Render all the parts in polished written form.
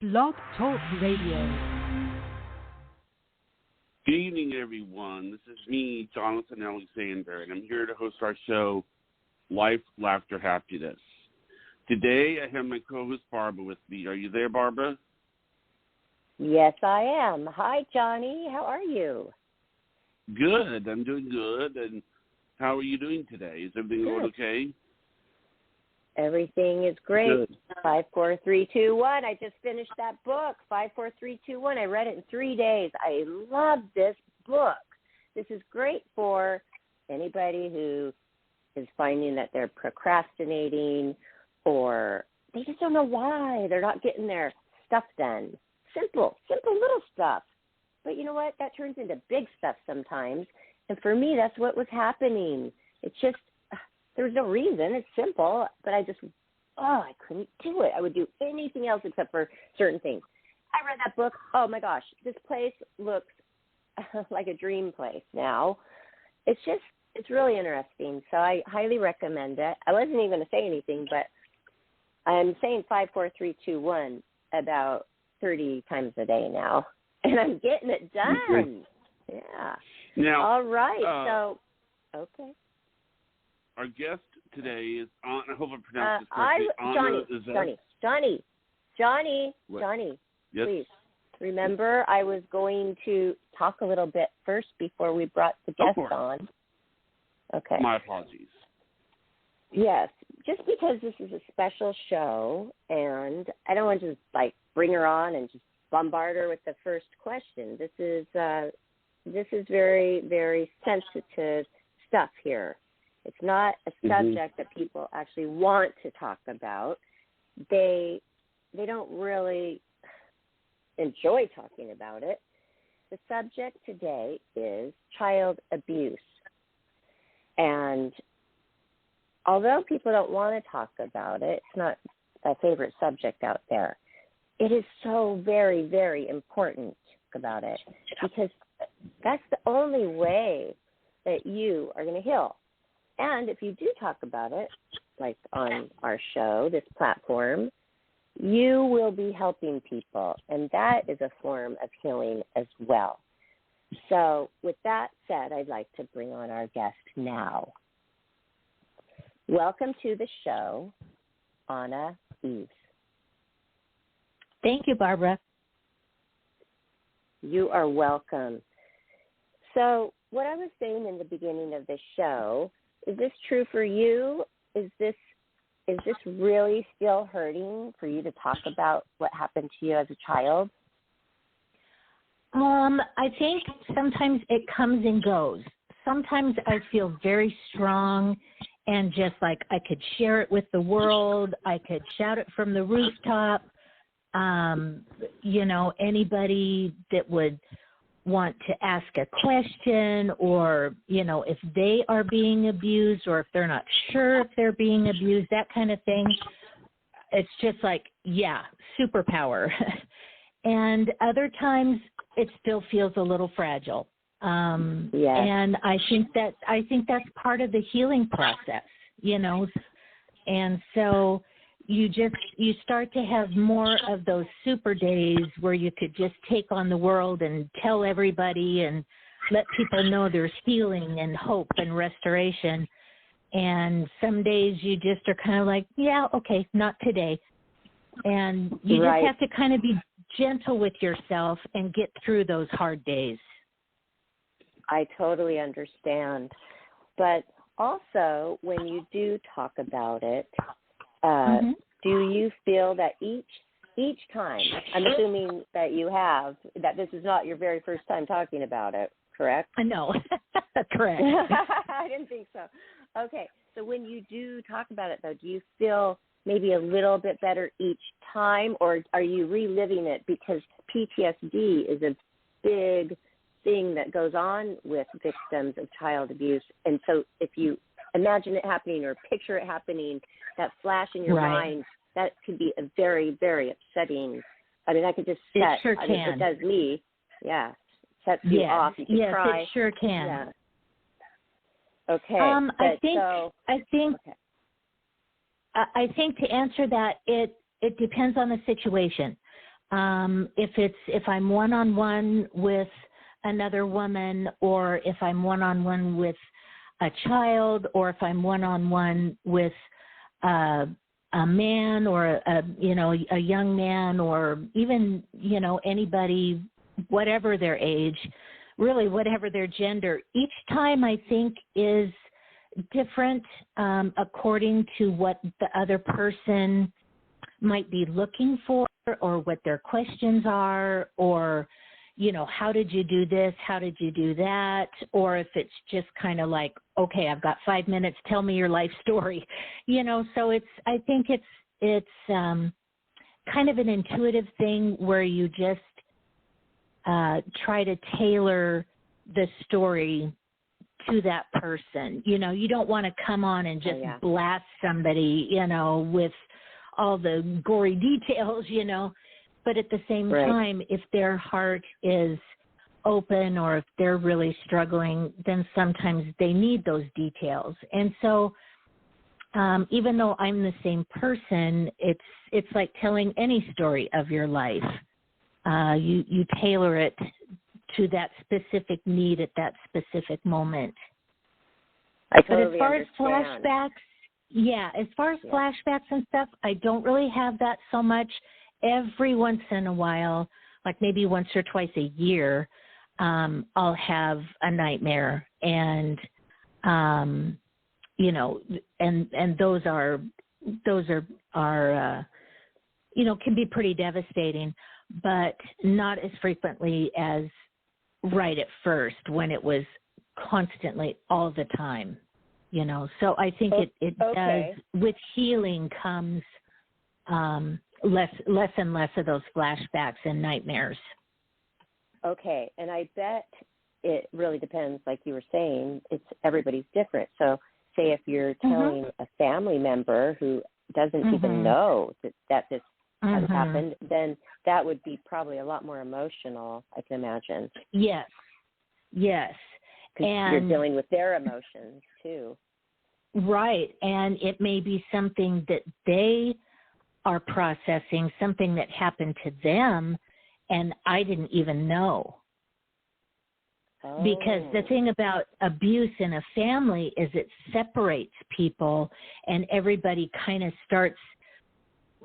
Blog Talk Radio. Good evening, everyone. This is me, Jonathan Alexander, and I'm here to host our show, Life, Laughter, Happiness. Today, I have my co-host, Barbara, with me. Are you there, Barbara? Yes, I am. Hi, Johnny. How are you? Good. I'm doing good. And how are you doing today? Is everything going okay? Everything is great. Good. 5, 4, 3, 2, 1. I just finished that book, 5, 4, 3, 2, 1. I read it in 3 days. I love this book. This is great for anybody who is finding that they're procrastinating or they just don't know why they're not getting their stuff done. Simple little stuff. But you know what? That turns into big stuff sometimes. And for me, that's what was happening. It's just, there was no reason. It's simple, but I couldn't do it. I would do anything else except for certain things. I read that book. Oh, my gosh. This place looks like a dream place now. It's really interesting. So I highly recommend it. I wasn't even going to say anything, but I'm saying 5, 4, 3, 2, 1 about 30 times a day now. And I'm getting it done. Yeah. Now, all right. Okay. Our guest today is Anna. I hope I pronounced this correctly. Johnny, Yes? please. Remember, I was going to talk a little bit first before we brought the guest on. Okay. My apologies. Yes, just because this is a special show, and I don't want to just bring her on and just bombard her with the first question. This is very, very sensitive stuff here. It's not a subject that people actually want to talk about. They don't really enjoy talking about it. The subject today is child abuse. And although people don't want to talk about it, it's not a favorite subject out there. It is so very, very important to talk about it because that's the only way that you are going to heal. And if you do talk about it, like on our show, this platform, you will be helping people. And that is a form of healing as well. So with that said, I'd like to bring on our guest now. Welcome to the show, Anna Yves. Thank you, Barbara. You are welcome. So what I was saying in the beginning of this show, is this true for you? Is this really still hurting for you to talk about what happened to you as a child? I think sometimes it comes and goes. Sometimes I feel very strong and just like I could share it with the world. I could shout it from the rooftop. Anybody that would want to ask a question or, if they are being abused or if they're not sure if they're being abused, that kind of thing. It's just like, yeah, superpower. And other times it still feels a little fragile. And I think that's part of the healing process, and so you start to have more of those super days where you could just take on the world and tell everybody and let people know there's healing and hope and restoration. And some days you just are kind of like, yeah, okay, not today. And you just have to kind of be gentle with yourself and get through those hard days. I totally understand. But also, when you do talk about it, do you feel that each time, I'm assuming that that this is not your very first time talking about it, correct? No, correct. I didn't think so. Okay, so when you do talk about it, though, do you feel maybe a little bit better each time, or are you reliving it because PTSD is a big thing that goes on with victims of child abuse? And so if you imagine it happening or picture it happening, that flash in your mind, that could be a very, very upsetting. I mean, I could just set. It sure can. It does me. Yeah. Sets you off. You can cry. Yes, it sure can. Yeah. Okay. I think to answer that, it depends on the situation. if I'm one-on-one with another woman, or if I'm one-on-one with a child, or if I'm one-on-one with a man, or a young man, or even, anybody, whatever their age, really whatever their gender, each time I think is different according to what the other person might be looking for, or what their questions are, or, how did you do this? How did you do that? Or if it's just kind of like, okay, I've got 5 minutes, tell me your life story, so I think it's kind of an intuitive thing where you just try to tailor the story to that person. You don't want to come on and just blast somebody, with all the gory details, but at the same time, if their heart is open, or if they're really struggling, then sometimes they need those details. And so even though I'm the same person, it's like telling any story of your life. You tailor it to that specific need at that specific moment. I But totally as far understand. as flashbacks, flashbacks and stuff, I don't really have that so much. Every once in a while, like maybe once or twice a year, I'll have a nightmare, and and those are can be pretty devastating, but not as frequently as right at first, when it was constantly all the time, So I think it does, with healing comes less and less of those flashbacks and nightmares. Okay, and I bet it really depends, like you were saying, everybody's different. So say if you're telling a family member who doesn't even know that this has happened, then that would be probably a lot more emotional, I can imagine. Yes. Because you're dealing with their emotions too. Right, and it may be something that they are processing, something that happened to them, and I didn't even know. Oh. Because the thing about abuse in a family is it separates people, and everybody kind of starts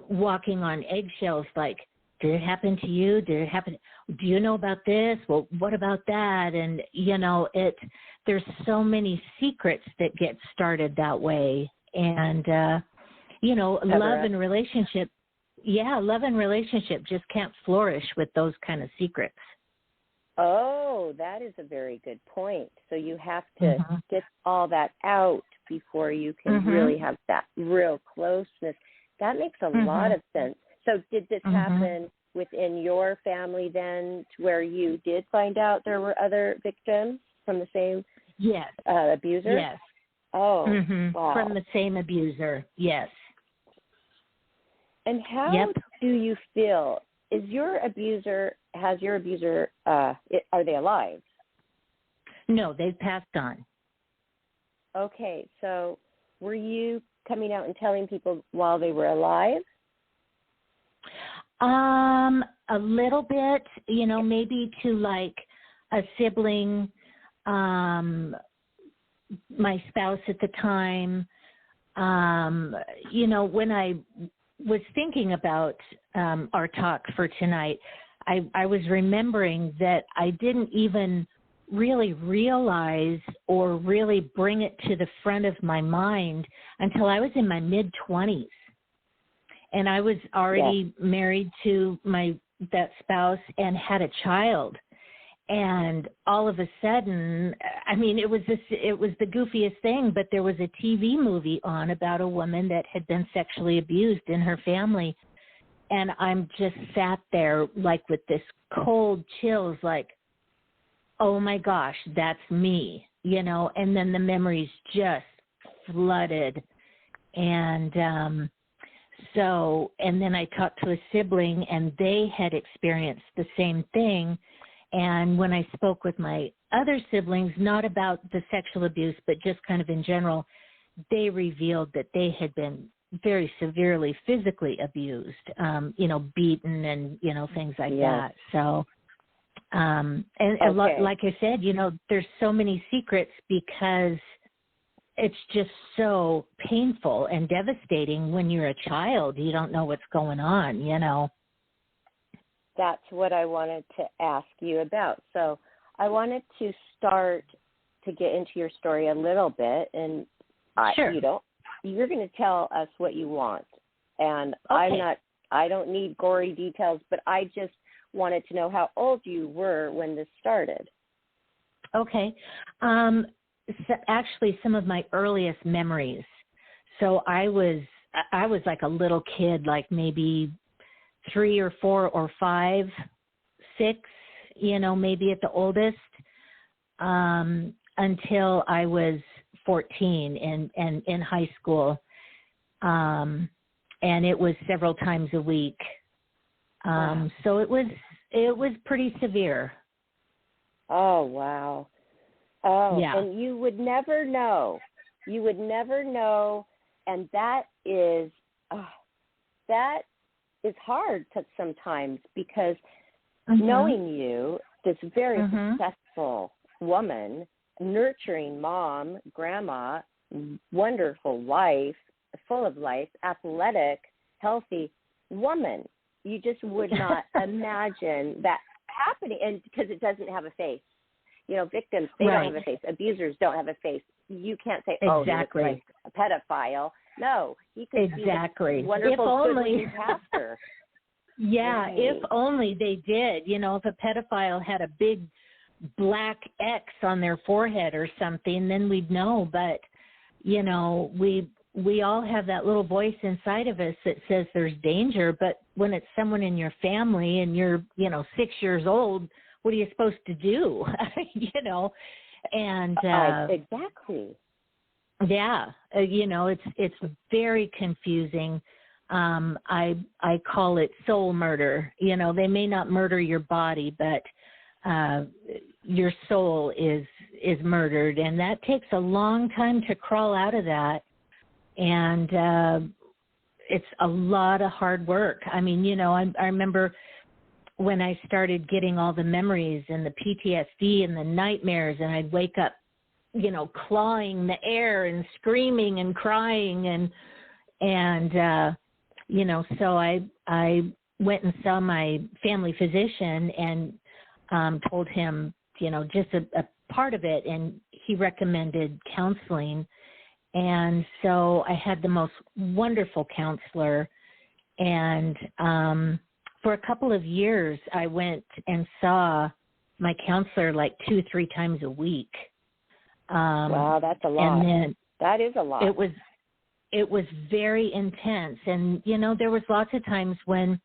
walking on eggshells, like, did it happen to you? Did it happen? Do you know about this? Well, what about that? And, there's so many secrets that get started that way. And, love and relationship just can't flourish with those kind of secrets. Oh, that is a very good point. So you have to get all that out before you can really have that real closeness. That makes a lot of sense. So did this happen within your family then, to where you did find out there were other victims from the same abuser? Yes. Oh, wow. From the same abuser, yes. And how do you feel? Has your abuser, are they alive? No, they've passed on. Okay, so were you coming out and telling people while they were alive? A little bit, maybe to like a sibling, my spouse at the time. When I was thinking about our talk for tonight, I was remembering that I didn't even really realize or really bring it to the front of my mind until I was in my mid-20s. And I was already married to that spouse and had a child. And all of a sudden, it was the goofiest thing, but there was a TV movie on about a woman that had been sexually abused in her family. And I'm just sat there like with this cold chills, like, oh my gosh, that's me, and then the memories just flooded. And and then I talked to a sibling, and they had experienced the same thing. And when I spoke with my other siblings, not about the sexual abuse, but just kind of in general, they revealed that they had been very severely physically abused, beaten and, things like that. So, and like I said, there's so many secrets because it's just so painful and devastating when you're a child. You don't know what's going on, That's what I wanted to ask you about. So I wanted to start to get into your story a little bit, and sure. You're going to tell us what you want. And Okay. I don't need gory details, but I just wanted to know how old you were when this started. Okay. So actually, some of my earliest memories. So I was like a little kid, like maybe 3 or 4 or 5, 6, maybe at the oldest, until I was 14 and in high school. And it was several times a week. Wow. So it was pretty severe. Oh, wow. Oh, yeah. And you would never know. You would never know. And that is hard sometimes because knowing you, this very successful woman, nurturing mom, grandma, wonderful wife, full of life, athletic, healthy woman, you just would not imagine that happening. And because it doesn't have a face. Victims, they don't have a face. Abusers don't have a face. You can't say, oh, he looks like a pedophile. No, he could be a wonderful, good-looking pastor. Yeah, right. If only they did. If a pedophile had a big black X on their forehead or something, then we'd know. But, we all have that little voice inside of us that says there's danger. But when it's someone in your family and you're, 6 years old, what are you supposed to do? And exactly. Yeah, it's very confusing. I call it soul murder. They may not murder your body, but your soul is murdered, and that takes a long time to crawl out of that. And it's a lot of hard work. I mean, I remember when I started getting all the memories and the PTSD and the nightmares, and I'd wake up, clawing the air and screaming and crying and so I went and saw my family physician and told him, just a part of it, and he recommended counseling. And so I had the most wonderful counselor, and for a couple of years, I went and saw my counselor like 2-3 times a week. Wow, that's a lot. And then that is a lot. It was very intense, and there was lots of times when,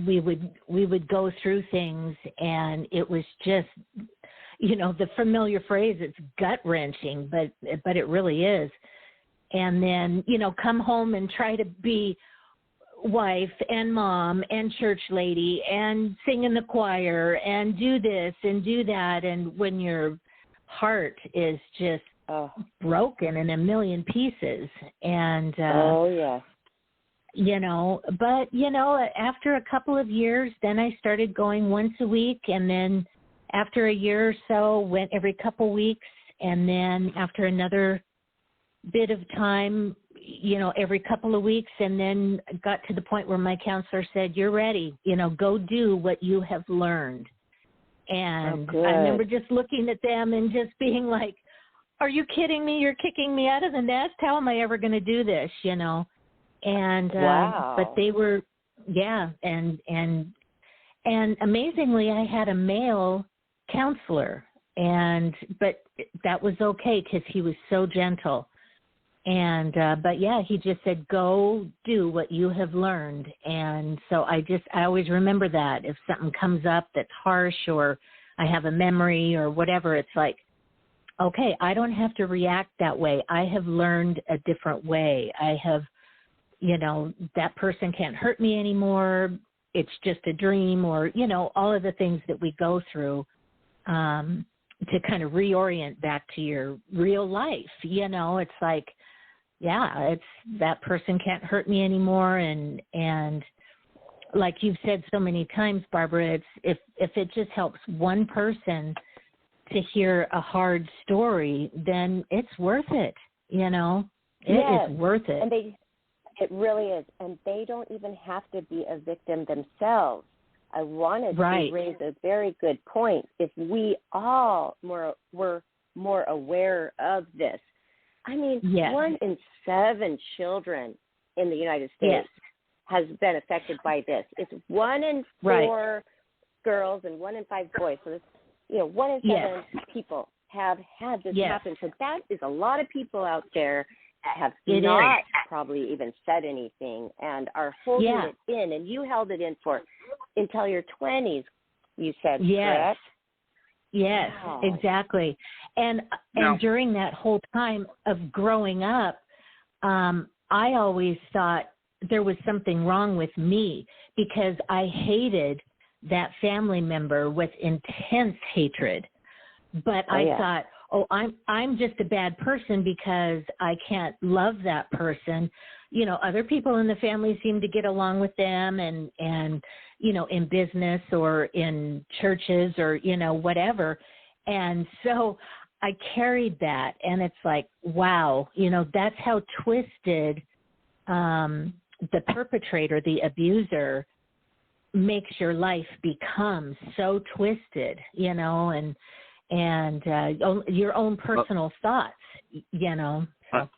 we would go through things, and it was just, the familiar phrase, it's gut wrenching, but it really is. And then, come home and try to be wife and mom and church lady and sing in the choir and do this and do that. And when your heart is just broken in a million pieces. And, but, after a couple of years, then I started going once a week. And then after a year or so, went every couple weeks. And then after another bit of time, every couple of weeks, and then got to the point where my counselor said, you're ready, go do what you have learned. And I remember just looking at them and just being like, are you kidding me? You're kicking me out of the nest. How am I ever going to do this? And, but they were, and amazingly, I had a male counselor, but that was okay because he was so gentle. And, but he just said, go do what you have learned. And so I always remember that if something comes up that's harsh or I have a memory or whatever, it's like, okay, I don't have to react that way. I have learned a different way. I have, that person can't hurt me anymore. It's just a dream, or, all of the things that we go through. to kind of reorient back to your real life. You know, it's like, yeah, it's that person can't hurt me anymore. And like you've said so many times, Barbara, it's if it just helps one person to hear a hard story, then it's worth it. You know, it is worth it. And it really is. And they don't even have to be a victim themselves. I wanted to raise a very good point. If we all were more aware of this, I mean, 1 in 7 children in the United States has been affected by this. It's 1 in 4 girls and 1 in 5 boys. So this, 1 in 7 people have had this happen. So that is a lot of people out there that have not probably even said anything and are holding it in. And you held it in until your 20s, you said, correct? Yes, exactly. And during that whole time of growing up, I always thought there was something wrong with me because I hated that family member with intense hatred. But I thought, I'm just a bad person because I can't love that person. You know, other people in the family seem to get along with them and in business or in churches or, whatever. And so I carried that, and it's like, wow, that's how twisted the perpetrator, the abuser, makes your life become so twisted, and your own personal thoughts, So.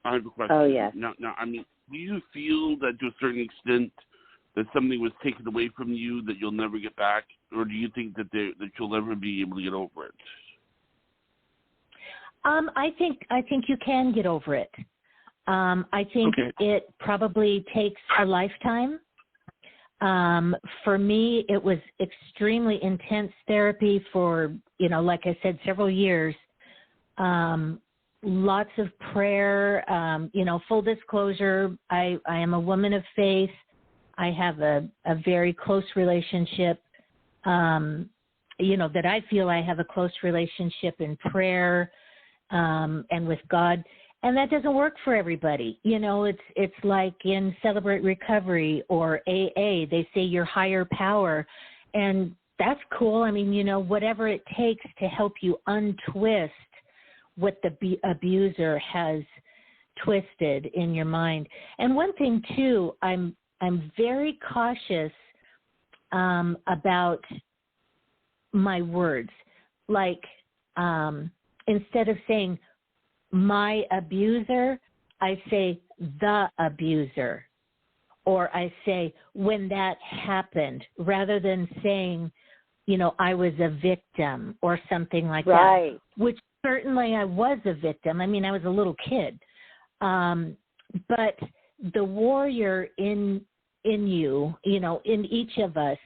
I have a question. Oh, yeah. Now, I mean, do you feel that to a certain extent that something was taken away from you that you'll never get back, or do you think that you'll never be able to get over it? I think you can get over it. I think it probably takes a lifetime. For me, it was extremely intense therapy for, like I said, several years. Lots of prayer, full disclosure. I am a woman of faith. I have a very close relationship, that I feel I have a close relationship in prayer and with God. And that doesn't work for everybody. It's like in Celebrate Recovery or AA, they say your higher power. And that's cool. I mean, whatever it takes to help you untwist what the abuser has twisted in your mind. And one thing, too, I'm very cautious about my words. Like, instead of saying my abuser, I say the abuser, or I say when that happened, rather than saying, I was a victim or something like that, which certainly I was a victim. I mean, I was a little kid, but the warrior in you, in each of us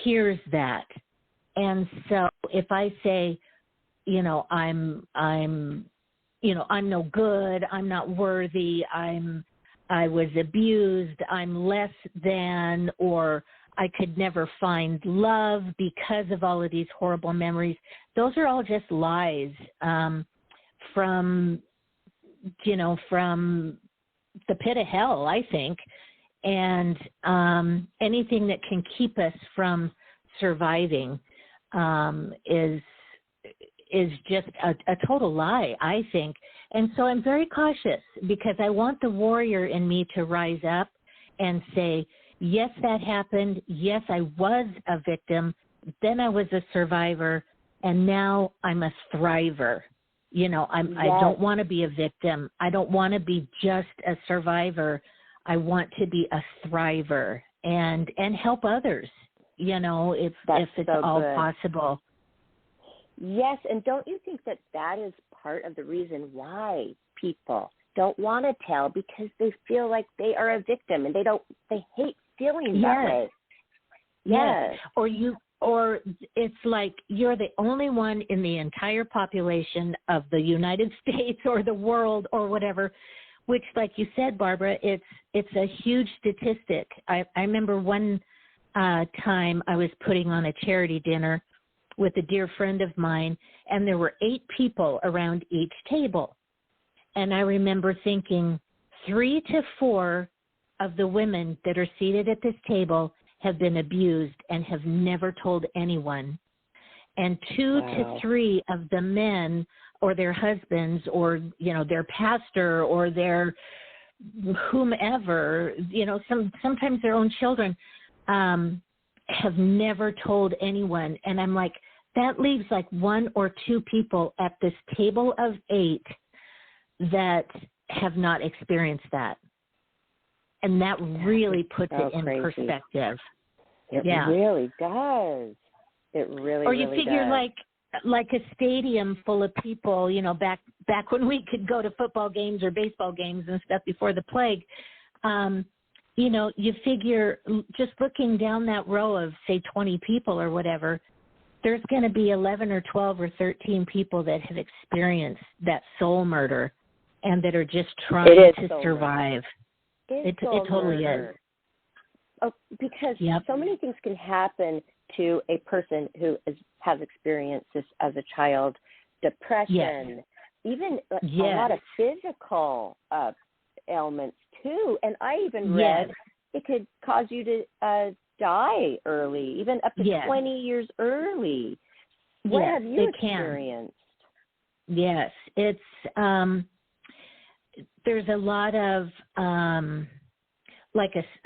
hears that. And so if I say, I'm no good, I'm not worthy, I was abused, I'm less than, or I could never find love because of all of these horrible memories. Those are all just lies from the pit of hell, I think. And anything that can keep us from surviving is just a total lie, I think. And so I'm very cautious because I want the warrior in me to rise up and say, yes, that happened. Yes, I was a victim. Then I was a survivor, and now I'm a thriver. I don't want to be a victim. I don't want to be just a survivor. I want to be a thriver and help others, if it's so all good. Possible. Yes, and don't you think that is part of the reason why people don't want to tell, because they feel like they are a victim and they hate feeling that way. Yes. Or it's like you're the only one in the entire population of the United States or the world or whatever, which, like you said, Barbara, it's a huge statistic. I remember one time I was putting on a charity dinner, with a dear friend of mine, and there were 8 people around each table. And I remember thinking 3 to 4 of the women that are seated at this table have been abused and have never told anyone. And 2 to 3 of the men or their husbands or, their pastor or their whomever, sometimes their own children, have never told anyone. And I'm like, that leaves like 1 or 2 people at this table of 8 that have not experienced that. And that really puts it in perspective. It really does. It really, or you really figure does. like a stadium full of people, back when we could go to football games or baseball games and stuff before the plague, you figure just looking down that row of, say, 20 people or whatever, there's going to be 11 or 12 or 13 people that have experienced that soul murder and that are just trying to survive. It totally is. Oh, because so many things can happen to a person who has experienced this as a child, depression, even a lot of physical ailments too. And I even read it could cause you to die early, even up to 20 years early. What have you experienced? Yes, it's there's a lot of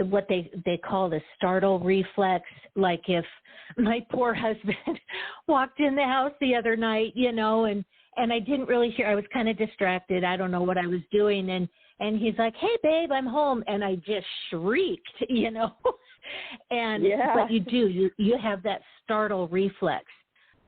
what they call the startle reflex. Like if my poor husband walked in the house the other night, and I didn't really hear. I was kind of distracted. I don't know what I was doing, and he's like, "Hey, babe, I'm home," and I just shrieked, And but you have that startle reflex,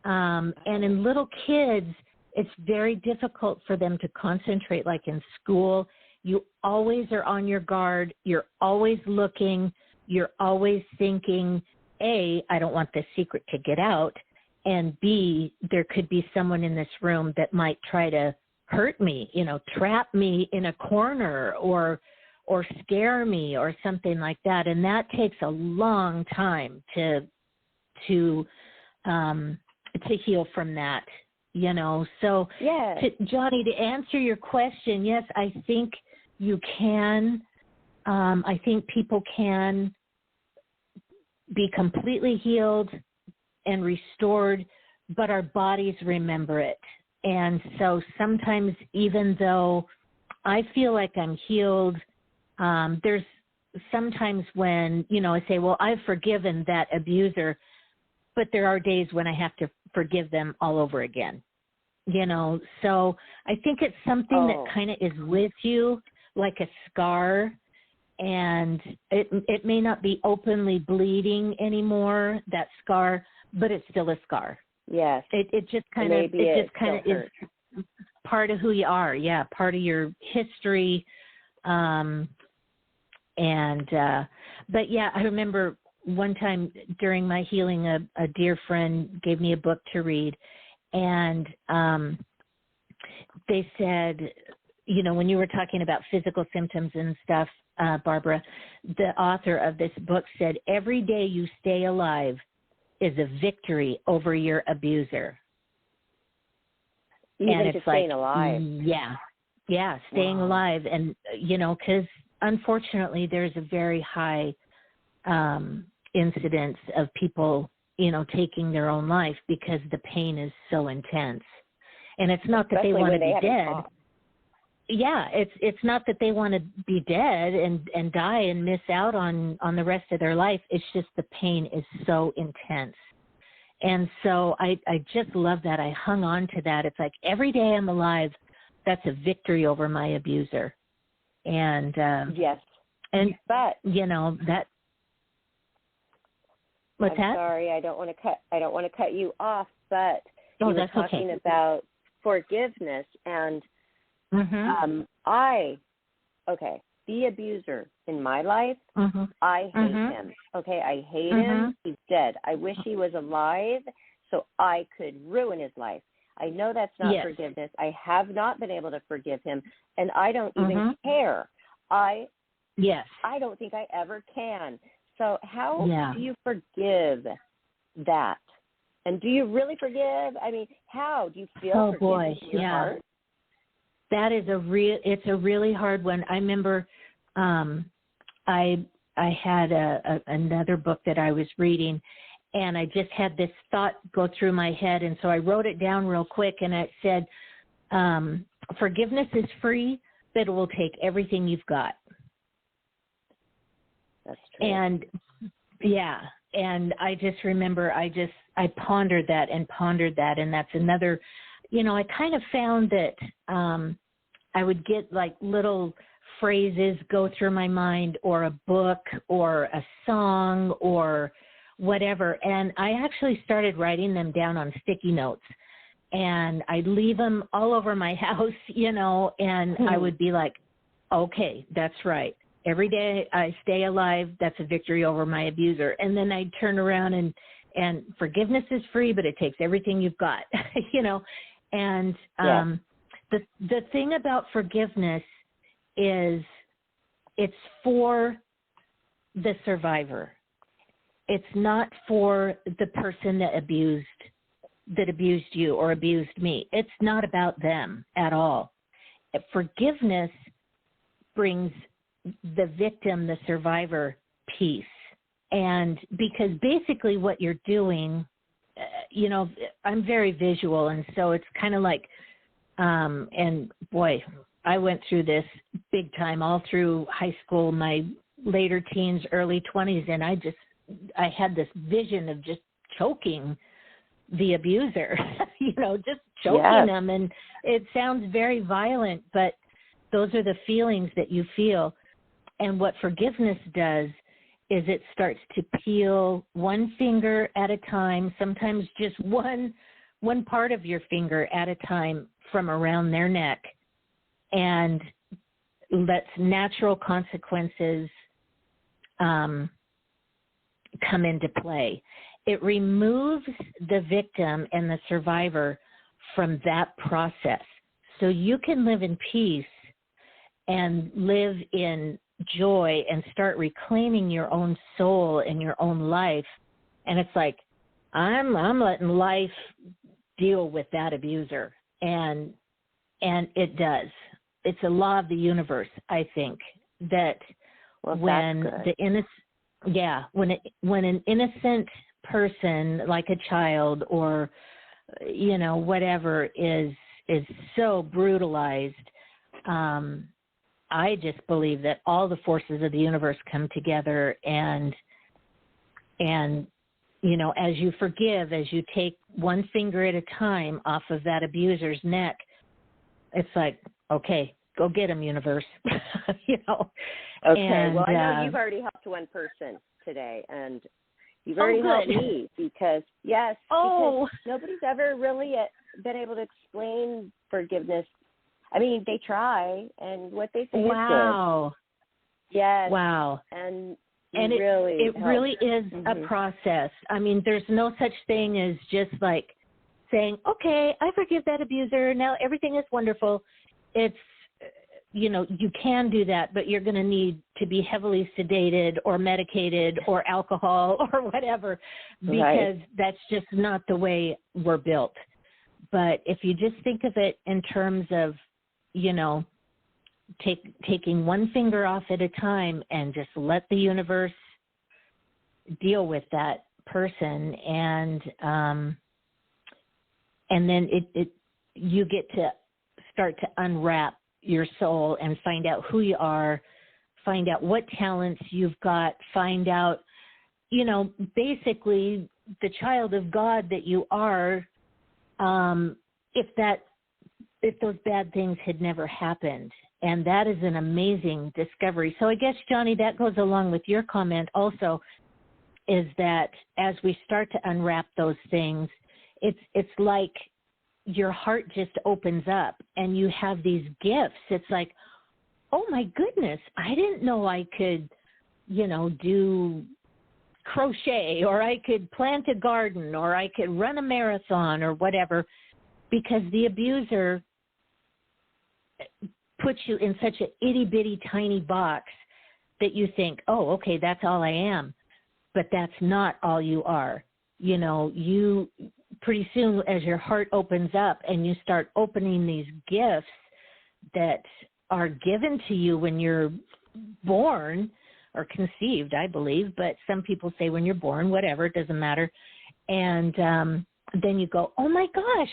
and in little kids, it's very difficult for them to concentrate. Like in school, you always are on your guard. You're always looking. You're always thinking, A, I don't want this secret to get out, and B, there could be someone in this room that might try to hurt me, trap me in a corner or scare me or something like that. And that takes a long time to heal from that, So Johnny, to answer your question, yes, I think you can. I think people can be completely healed and restored, but our bodies remember it. And so sometimes, even though I feel like I'm healed, there's sometimes when, I say, well, I've forgiven that abuser, but there are days when I have to forgive them all over again, So I think it's something that kind of is with you, like a scar, and it may not be openly bleeding anymore, that scar, but it's still a scar. Yes. It just kind of is part of who you are. Yeah, part of your history. But yeah, I remember one time during my healing, a dear friend gave me a book to read, and they said, when you were talking about physical symptoms and stuff, Barbara, the author of this book said, every day you stay alive is a victory over your abuser. Even and just it's like, staying alive. Yeah, staying alive. And, because unfortunately there's a very high incidence of people, taking their own life because the pain is so intense. And it's not that they want to be dead. Yeah, it's not that they want to be dead and die and miss out on the rest of their life. It's just the pain is so intense. And so I just love that. I hung on to that. It's like every day I'm alive, that's a victory over my abuser. And yes. And but that. What's that? Sorry, I don't want to cut you off, but you were talking about forgiveness and the abuser in my life, I hate him. Okay, I hate him. He's dead. I wish he was alive so I could ruin his life. I know that's not forgiveness. I have not been able to forgive him, and I don't even care. I don't think I ever can. So how do you forgive that? And do you really forgive? I mean, how do you feel? Oh forgiveness boy, in your heart? That is it's a really hard one. I remember I had another book that I was reading, and I just had this thought go through my head, and so I wrote it down real quick, and it said, forgiveness is free, but it will take everything you've got. That's true. And yeah, and I just remember I pondered that, and that's another, I kind of found that I would get like little phrases go through my mind, or a book or a song or whatever, and I actually started writing them down on sticky notes, and I'd leave them all over my house, and I would be like, okay, that's right. Every day I stay alive, that's a victory over my abuser. And then I'd turn around and forgiveness is free, but it takes everything you've got, And the thing about forgiveness is it's for the survivor. It's not for the person that abused you or abused me. It's not about them at all. Forgiveness brings the victim, the survivor, peace. And because basically what you're doing, I'm very visual, and so it's kind of like, and boy, I went through this big time all through high school, my later teens, early 20s, and I had this vision of just choking the abuser, just choking them. And it sounds very violent, but those are the feelings that you feel. And what forgiveness does is it starts to peel one finger at a time, sometimes just one part of your finger at a time from around their neck, and lets natural consequences come into play. It removes the victim and the survivor from that process. So you can live in peace and live in joy and start reclaiming your own soul and your own life. And it's like, I'm letting life deal with that abuser. And it does. It's a law of the universe, I think, that when when an innocent person like a child or whatever is so brutalized, I just believe that all the forces of the universe come together, and as you forgive, as you take one finger at a time off of that abuser's neck, it's like, okay, go get him, universe. Okay, well, I know you've already helped one person today, and you've already helped me because because nobody's ever really been able to explain forgiveness. I mean, they try, and what they say is good. Yes. Wow. And it really is a process. I mean, there's no such thing as just like saying, okay, I forgive that abuser, now everything is wonderful. It's, you can do that, but you're going to need to be heavily sedated or medicated or alcohol or whatever, because that's just not the way we're built. But if you just think of it in terms of, taking one finger off at a time and just let the universe deal with that person, and then you get to start to unwrap your soul and find out who you are, find out what talents you've got, find out, basically the child of God that you are, if those bad things had never happened. And that is an amazing discovery. So I guess, Johnny, that goes along with your comment also, is that as we start to unwrap those things, it's like your heart just opens up and you have these gifts. It's like, oh my goodness, I didn't know I could, do crochet, or I could plant a garden, or I could run a marathon or whatever, because the abuser puts you in such an itty-bitty tiny box that you think, oh, okay, that's all I am. But that's not all you are. you pretty soon as your heart opens up and you start opening these gifts that are given to you when you're born or conceived, I believe, but some people say when you're born, whatever, it doesn't matter. And then you go, oh my gosh,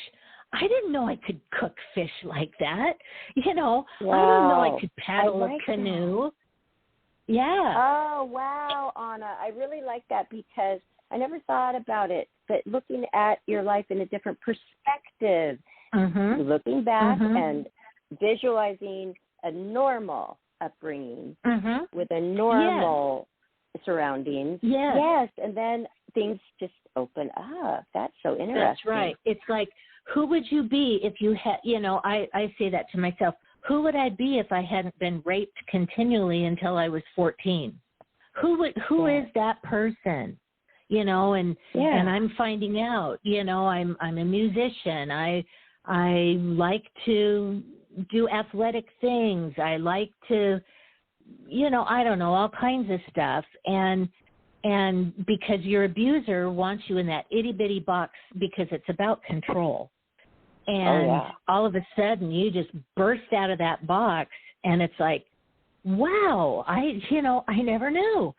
I didn't know I could cook fish like that. Wow. I didn't know I could paddle a canoe. That. Yeah. Oh, wow, Anna. I really like that because I never thought about it, but looking at your life in a different perspective, looking back and visualizing a normal upbringing with a normal surroundings. Yes, and then things just open up. That's so interesting. That's right. It's like, who would you be if you had, I say that to myself, who would I be if I hadn't been raped continually until I was 14? Who is that person? And I'm finding out, I'm a musician. I like to do athletic things. I like to, I don't know, all kinds of stuff. And because your abuser wants you in that itty bitty box because it's about control. And all of a sudden you just burst out of that box and it's like, wow, I never knew.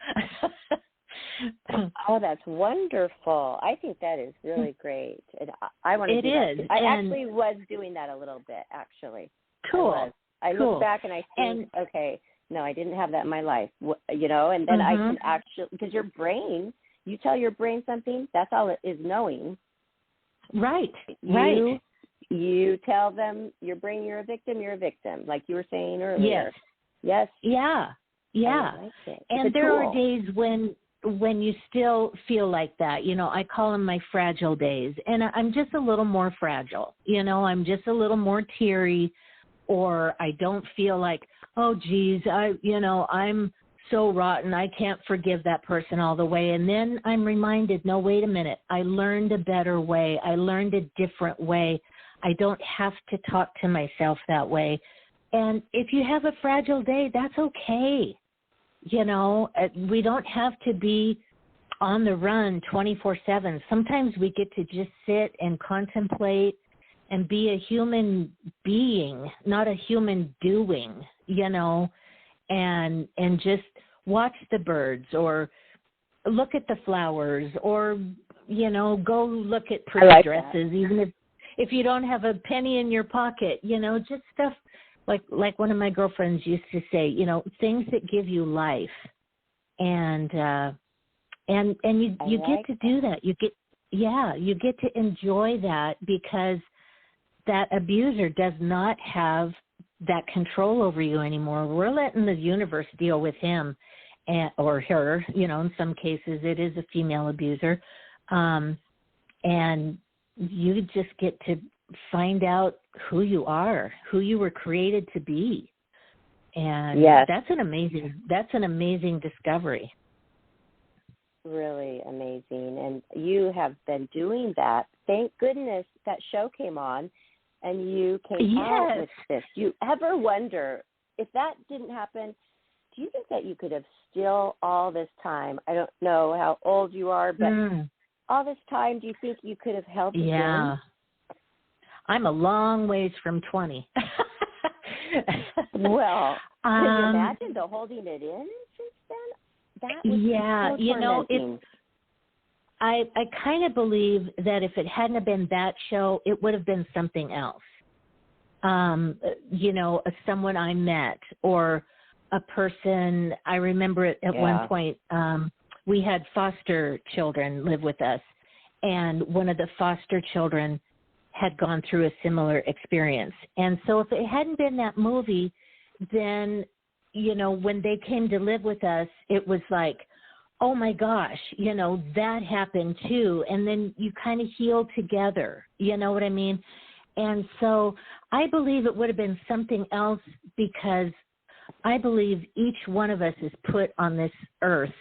Oh, that's wonderful. I think that is really great. And I want to do that too. I actually was doing that a little bit, actually. Cool. I look back and I think, okay, no, I didn't have that in my life, and then I can actually, because your brain, you tell your brain something, that's all it is knowing. Right. You tell them, your brain, you're a victim, like you were saying earlier. Yes. Yeah. I like it. And there are days when you still feel like that. I call them my fragile days. And I'm just a little more fragile. I'm just a little more teary, or I don't feel like, oh, geez, I'm so rotten. I can't forgive that person all the way. And then I'm reminded, no, wait a minute. I learned a better way. I learned a different way. I don't have to talk to myself that way. And if you have a fragile day, that's okay. We don't have to be on the run 24/7. Sometimes we get to just sit and contemplate and be a human being, not a human doing, and just watch the birds or look at the flowers or, go look at pretty dresses, even if you don't have a penny in your pocket, just stuff like one of my girlfriends used to say, things that give you life. And you get to do that. You get to enjoy that because that abuser does not have that control over you anymore. We're letting the universe deal with him or her. In some cases it is a female abuser. And you just get to find out who you are, who you were created to be. And that's an amazing discovery. Really amazing. And you have been doing that. Thank goodness that show came on and you came out with this. Do you ever wonder, if that didn't happen, do you think that you could have still all this time, I don't know how old you are, but all this time, do you think you could have held it in? I'm a long ways from 20. Well, can you imagine the holding it in since then? That was so tormenting. I kind of believe that if it hadn't have been that show, it would have been something else. Someone I met or a person. I remember at one point we had foster children live with us, and one of the foster children had gone through a similar experience. And so if it hadn't been that movie, then, when they came to live with us, it was like, oh my gosh, that happened too. And then you kind of heal together, you know what I mean? And so I believe it would have been something else because I believe each one of us is put on this earth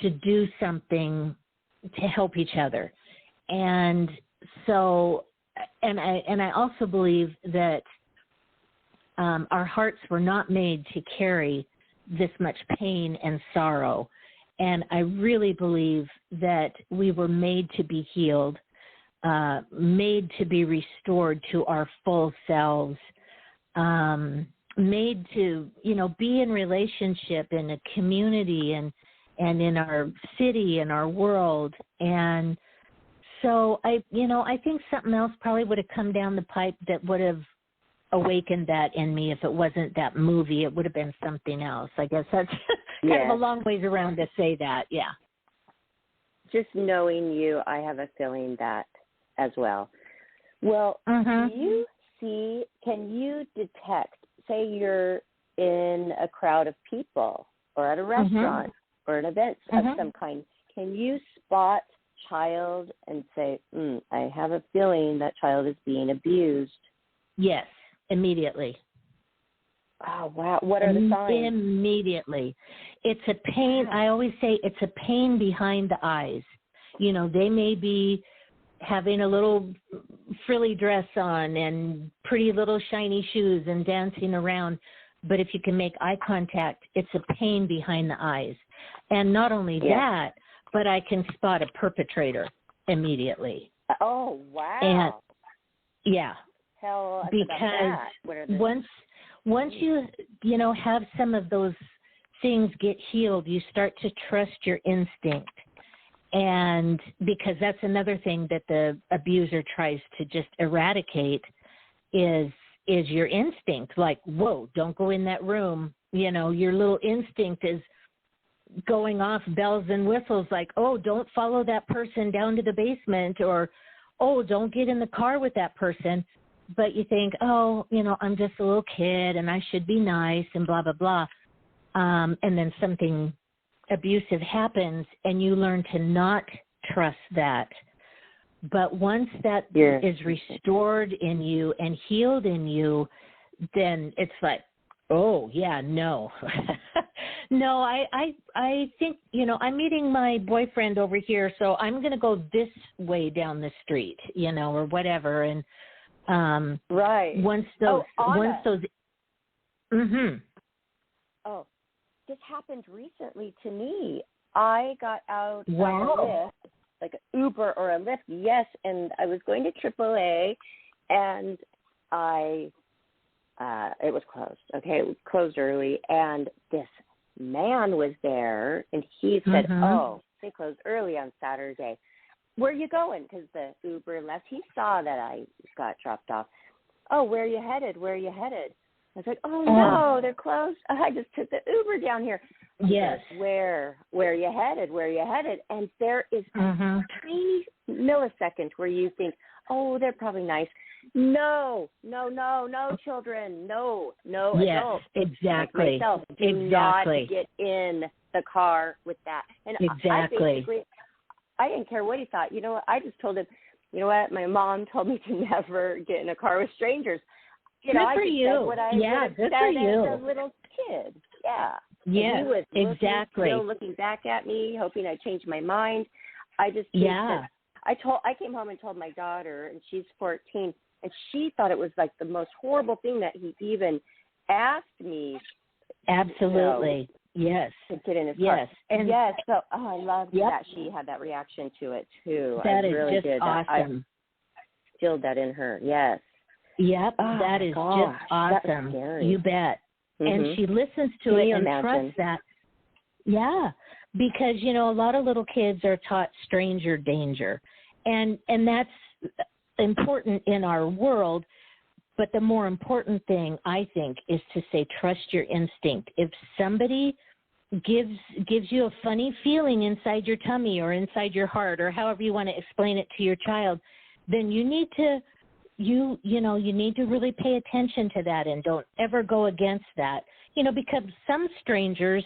to do something to help each other. And so, and I also believe that our hearts were not made to carry this much pain and sorrow. And I really believe that we were made to be healed, made to be restored to our full selves, made to, be in relationship in a community and in our city and our world. And so I think something else probably would have come down the pipe that would have awakened that in me. If it wasn't that movie, it would have been something else. I guess that's kind of a long ways around to say that. Yeah. Just knowing you, I have a feeling that as well. Well, do you can you detect, say you're in a crowd of people or at a restaurant or an event of some kind, can you spot child and say, I have a feeling that child is being abused? Yes, immediately. Oh, wow. What are the signs? Immediately. It's a pain. I always say it's a pain behind the eyes. They may be having a little frilly dress on and pretty little shiny shoes and dancing around. But if you can make eye contact, it's a pain behind the eyes. And not only that, but I can spot a perpetrator immediately. Oh, wow. And, yeah. Tell us because about that. What are the... once you have some of those things get healed, you start to trust your instinct. And because that's another thing that the abuser tries to just eradicate is your instinct. Like, whoa, don't go in that room. Your little instinct is going off bells and whistles like, oh, don't follow that person down to the basement, or, oh, don't get in the car with that person. But you think, oh, I'm just a little kid and I should be nice and blah, blah, blah. And then something abusive happens and you learn to not trust that. But once that is restored in you and healed in you, then it's like, oh, yeah, no. No, I think, I'm meeting my boyfriend over here, so I'm going to go this way down the street, or whatever. And right. Once those, Oh, this happened recently to me. I got out of a Lyft, like an Uber or a Lyft, yes, and I was going to AAA, and it was closed. Okay, it was closed early, and this man was there, and he said, "Oh, they closed early on Saturday. Where are you going?" Because the Uber left. He saw that I got dropped off. "Oh, where are you headed? Where are you headed?" I was like, "Oh, no, they're closed. I just took the Uber down here." Yes. Where are you headed? Where are you headed? And there is a tiny millisecond where you think, oh, they're probably nice. No, children. No, adults. Exactly. Like myself, do not get in the car with that. And I didn't care what he thought. You know what? I just told him, you know what? My mom told me to never get in a car with strangers. Good for you. Said what I would have said as a little kid. Yeah. Yes, he was exactly. looking back at me, hoping I changed my mind. I just I came home and told my daughter, and she's 14, and she thought it was like the most horrible thing that he even asked me. Absolutely. Yes. To get in his car. Yes. And so I love that she had that reaction to it too. That I is really just did. awesome. I instilled that in her. Yes. Yep. That is just awesome. You bet. And she listens to it and trusts that. Yeah. Because, a lot of little kids are taught stranger danger. And that's important in our world. But the more important thing, I think, is to say, trust your instinct. If somebody gives you a funny feeling inside your tummy or inside your heart, or however you want to explain it to your child, then you need to you need to really pay attention to that and don't ever go against that. Because some strangers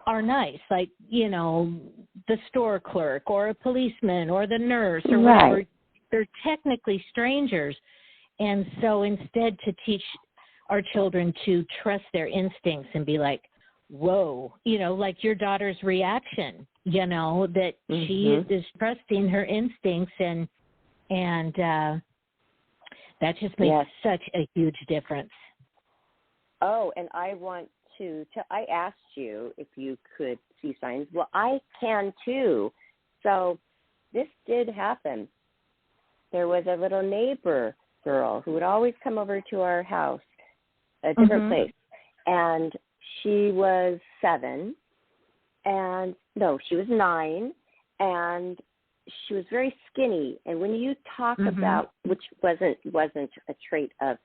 are nice, like, the store clerk or a policeman or the nurse or whatever. They're technically strangers. And so instead to teach our children to trust their instincts and be like, whoa, like your daughter's reaction, that she is trusting her instincts and that just makes such a huge difference. Oh, and I want I asked you if you could see signs. Well, I can too. So this did happen. There was a little neighbor girl who would always come over to our house, a different place. And she was 7. And no, she was 9. And she was very skinny. And when you talk about, which wasn't a trait of,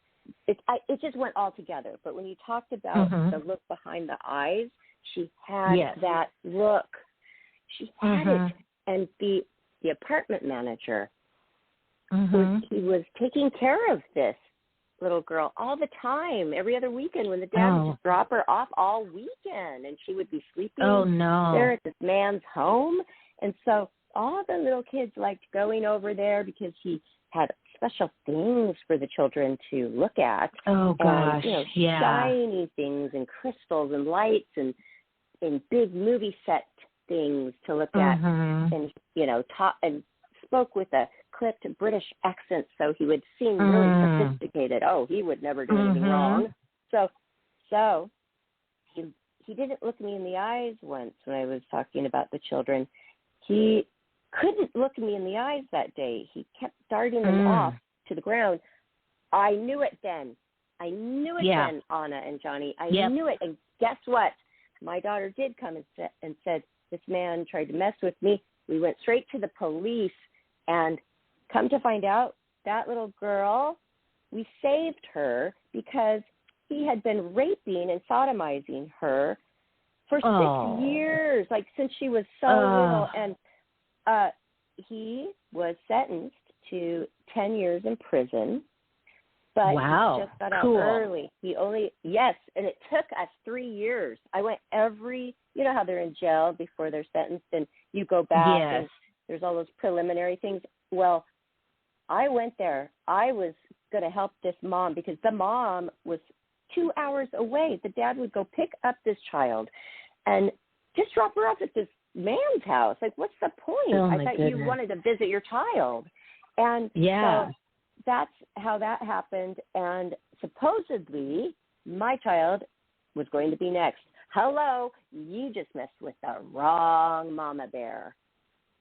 it just went all together. But when you talked about the look behind the eyes, she had that look. She had it. And the apartment manager, he was taking care of this little girl all the time, every other weekend when the dad would just drop her off all weekend, and she would be sleeping there at this man's home. And so all the little kids liked going over there because he had special things for the children to look at. Oh, gosh, and, shiny things and crystals and lights and big movie set things to look at, and taught and spoke with a clipped British accent, so he would seem really sophisticated. Oh, he would never do anything wrong. So he didn't look me in the eyes once when I was talking about the children. He couldn't look me in the eyes that day. He kept darting them off to the ground. I knew it then. Then, Anna and Johnny. I knew it. And guess what? My daughter did come and said, this man tried to mess with me. We went straight to the police, and come to find out, that little girl, we saved her because he had been raping and sodomizing her for 6 years, like since she was so little. And he was sentenced to 10 years in prison, but he just got out early. And it took us 3 years. I went you know how they're in jail before they're sentenced, and you go back and there's all those preliminary things. Well, I went there. I was going to help this mom because the mom was 2 hours away. The dad would go pick up this child and just drop her off at this man's house. Like, what's the point? I thought you wanted to visit your child. And so that's how that happened. And supposedly my child was going to be next. Hello, you just messed with the wrong mama bear.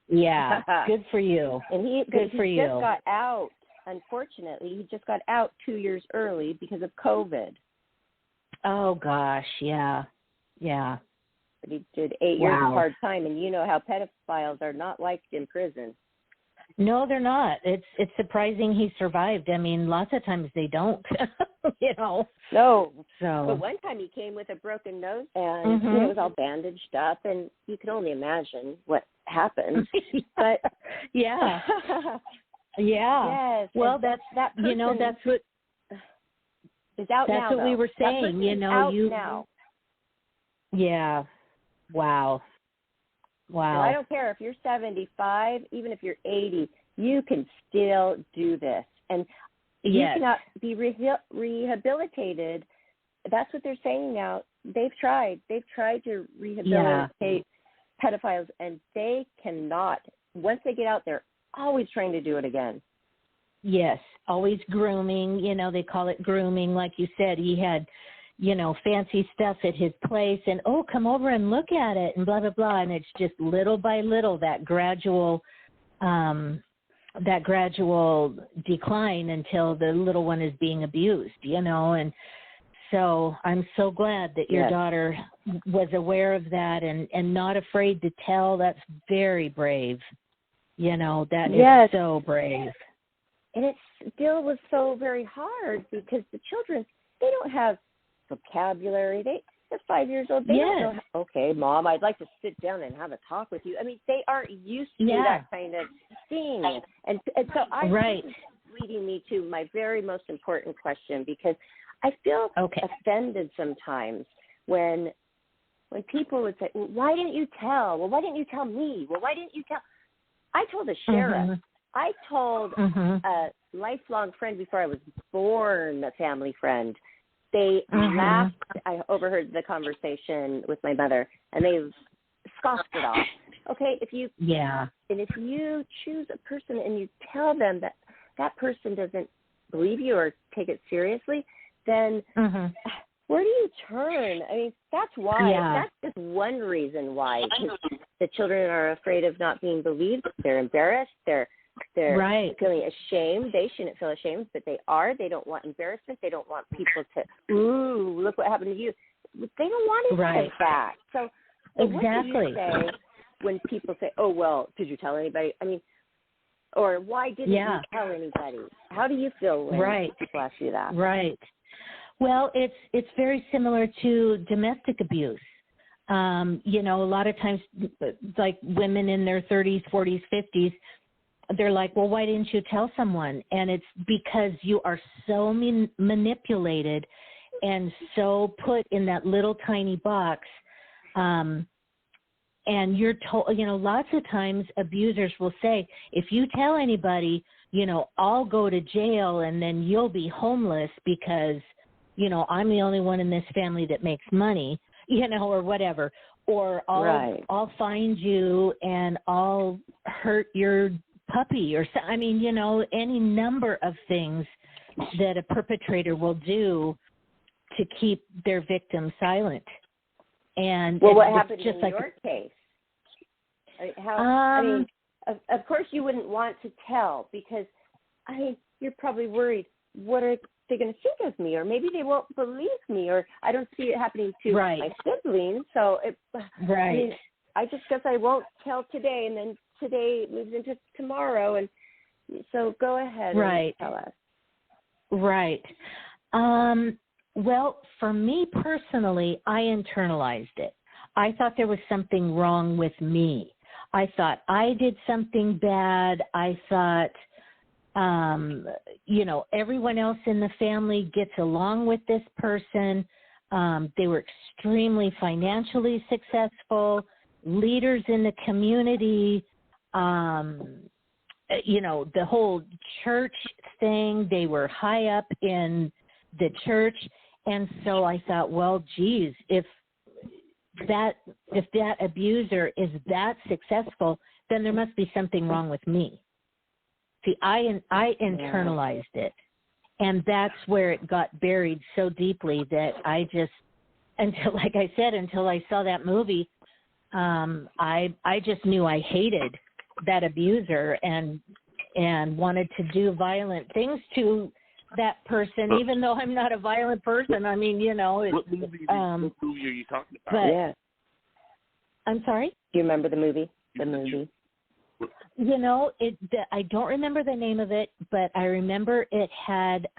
Yeah, good for you. And he just got out. Unfortunately, he just got out 2 years early because of COVID. Oh, gosh, yeah. But he did 8 years of hard time, and you know how pedophiles are not liked in prison. No, they're not. It's surprising he survived. I mean, lots of times they don't, No. So. But one time he came with a broken nose, and it was all bandaged up, and you can only imagine what happened. But Yes. Well, that's that person, that's what is out now. That's what we were saying. Out now. Yeah. Wow. And I don't care if you're 75, even if you're 80, you can still do this. And you cannot be rehabilitated. That's what they're saying now. They've tried. They've tried to rehabilitate pedophiles, and they cannot. Once they get out, they're always trying to do it again. Yes, always grooming. They call it grooming. Like you said, he had fancy stuff at his place, and come over and look at it, and blah blah blah. And it's just little by little that gradual decline until the little one is being abused. And so I'm so glad that your daughter was aware of that and not afraid to tell. That's very brave. That is so brave. And it still was so very hard because the children, they don't have vocabulary. They're 5 years old. They don't know, okay, Mom, I'd like to sit down and have a talk with you. I mean, they aren't used to that kind of thing. And so this is leading me to my very most important question, because I feel offended sometimes when people would say, well, why didn't you tell? Well, why didn't you tell me? Well, why didn't you tell? I told the sheriff. I told a lifelong friend before I was born, a family friend. They laughed. I overheard the conversation with my mother, and they scoffed it off. Okay, if you choose a person and you tell them that person doesn't believe you or take it seriously, then where do you turn? I mean, that's why. Yeah. That's just one reason why. 'Cause the children are afraid of not being believed. They're embarrassed. They're Right. feeling ashamed. They shouldn't feel ashamed, but they are. They don't want embarrassment. They don't want people to, ooh, look what happened to you. They don't want any Right. of that. So Exactly. what do you say when people say, oh, well, did you tell anybody? I mean, or why didn't you tell anybody? How do you feel when people ask you that? Right. Well, it's very similar to domestic abuse. You know, a lot of times, like women in their 30s, 40s, 50s, they're like, well, why didn't you tell someone? And it's because you are so manipulated and so put in that little tiny box. And you're told, you know, lots of times abusers will say, if you tell anybody, you know, I'll go to jail and then you'll be homeless because, you know, I'm the only one in this family that makes money, you know, or whatever. Or I'll find you and I'll hurt your puppy or so. I mean, you know, any number of things that a perpetrator will do to keep their victim silent. And well, what happened just in like your case? I mean, of course you wouldn't want to tell because, I mean, you're probably worried. What are they going to think of me? Or maybe they won't believe me. Or I don't see it happening to my siblings. So, I mean, I just guess I won't tell today, and then today moves into tomorrow. And so go ahead and tell us. Right. Well, for me personally, I internalized it. I thought there was something wrong with me. I thought I did something bad. I thought, you know, everyone else in the family gets along with this person. They were extremely financially successful, leaders in the community, you know, the whole church thing, they were high up in the church. And so I thought, well, geez, if that abuser is that successful, then there must be something wrong with me. See, I internalized it, and that's where it got buried so deeply that I just, until I saw that movie, I just knew I hated that abuser and wanted to do violent things to that person, even though I'm not a violent person. I mean, you know. What movie are you talking about? But, I'm sorry? Do you remember the movie? The movie. You know, I don't remember the name of it, but I remember it had,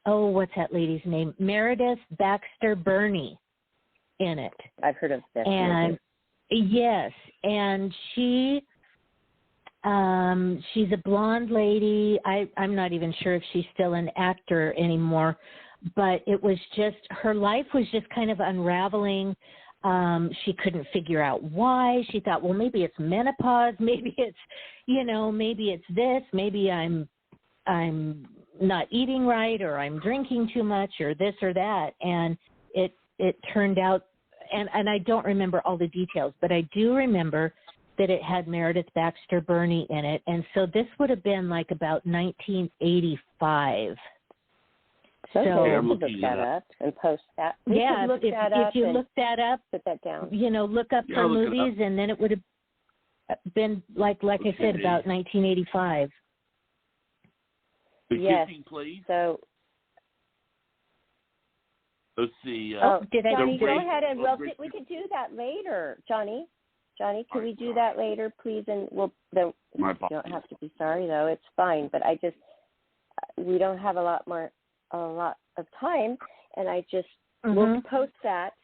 what's that lady's name? Meredith Baxter Burney in it. I've heard of that. And yes, and she's a blonde lady. I'm not even sure if she's still an actor anymore, but it was just, her life was just kind of unraveling. She couldn't figure out why. She thought, well, maybe it's menopause. Maybe it's, you know, maybe it's this. Maybe I'm not eating right, or I'm drinking too much, or this or that. And it turned out, and I don't remember all the details, but I do remember that it had Meredith Baxter Burney in it. And so this would have been like about 1985. So look that up and post that. If you look that up, put that down. You know, look up for movies, and then it would have been like I said, about 1985. Yes. Please. So. Let's see. Johnny, go ahead and we could do that later, Johnny, can we do that later, please? And you don't have to be sorry though. It's fine. But we don't have a lot of time, and I just we'll post that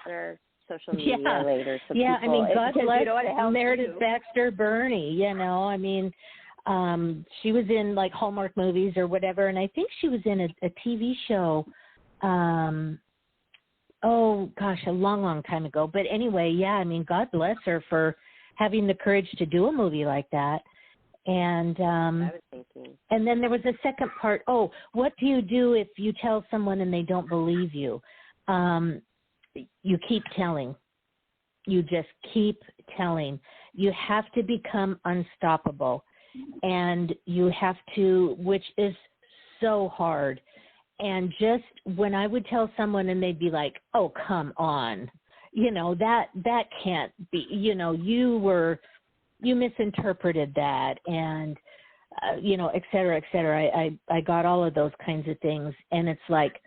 on our social media later. So I mean, God bless Meredith Baxter Burney. You know, I mean, she was in like Hallmark movies or whatever, and I think she was in a TV show. A long time ago. But anyway, I mean, God bless her for having the courage to do a movie like that. And I was thinking. And then there was a second part. What do you do if you tell someone and they don't believe you? You keep telling. You just keep telling. You have to become unstoppable. And you have to, which is so hard. And just when I would tell someone and they'd be like, oh, come on, that can't be, you misinterpreted that, and, et cetera, et cetera. I got all of those kinds of things. And it's like,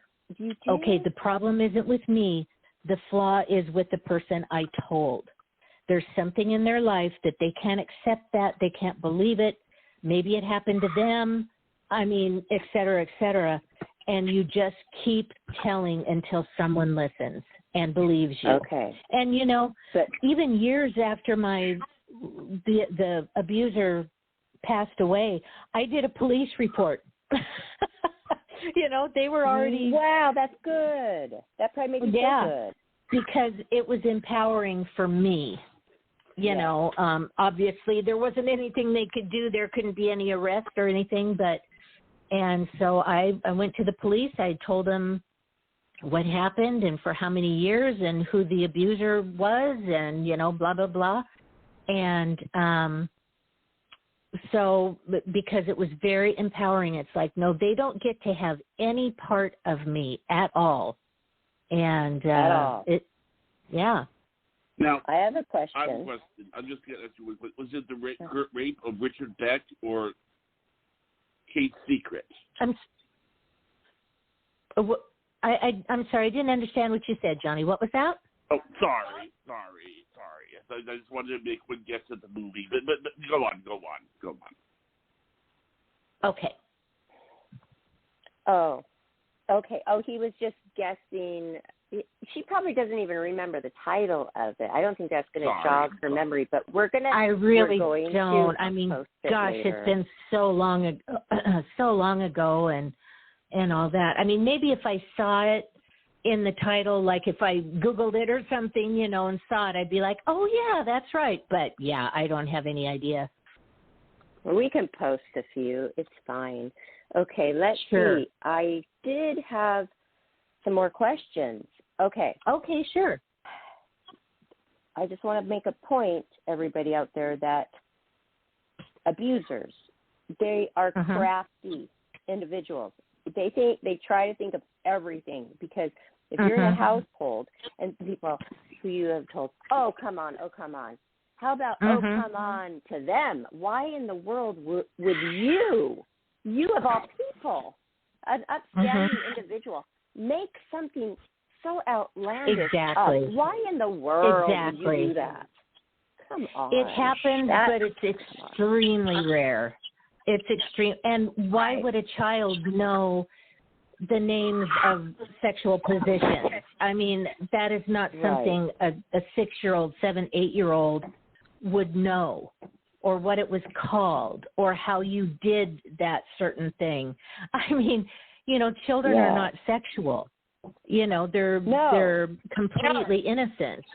okay, the problem isn't with me. The flaw is with the person I told. There's something in their life that they can't accept that. They can't believe it. Maybe it happened to them. Et cetera, et cetera. And you just keep telling until someone listens and believes you. Okay. And, but even years after the abuser passed away, I did a police report. They were already... Wow, that's good. That probably made you feel good. Because it was empowering for me. Obviously there wasn't anything they could do. There couldn't be any arrest or anything, and so I went to the police. I told them what happened and for how many years and who the abuser was and, blah, blah, blah. And so because it was very empowering, it's like, no, they don't get to have any part of me at all. And at all. Yeah. Now, I have a question. I'm just going to ask you, was it the rape of Richard Beck or Kate's Secret? I'm sorry, I didn't understand what you said, Johnny. What was that? Oh, sorry. I just wanted to make one guess at the movie, but go on. Okay. Oh, okay. Oh, he was just guessing. She probably doesn't even remember the title of it. I don't think that's going to jog her memory, but we're going to. I really don't. Gosh, it's been so long ago, and all that. Maybe if I saw it in the title, like if I Googled it or something, and saw it, I'd be like, oh yeah, that's right. But yeah, I don't have any idea. Well, we can post a few. It's fine. Okay, let's see. I did have some more questions. Okay, sure. I just want to make a point, everybody out there, that abusers, they are crafty individuals. They try to think of everything, because if you're in a household and people who you have told, oh, come on. How about, oh, come on to them? Why in the world would you of all people, an upstanding individual, make something so outlandish? Exactly. Why in the world would you do that? Come on. It happens, but it's extremely rare. It's extreme. And why would a child know the names of sexual positions? That is not something a 6-year-old, 7, 8-year-old would know, or what it was called, or how you did that certain thing. Children are not sexual. They're completely innocent.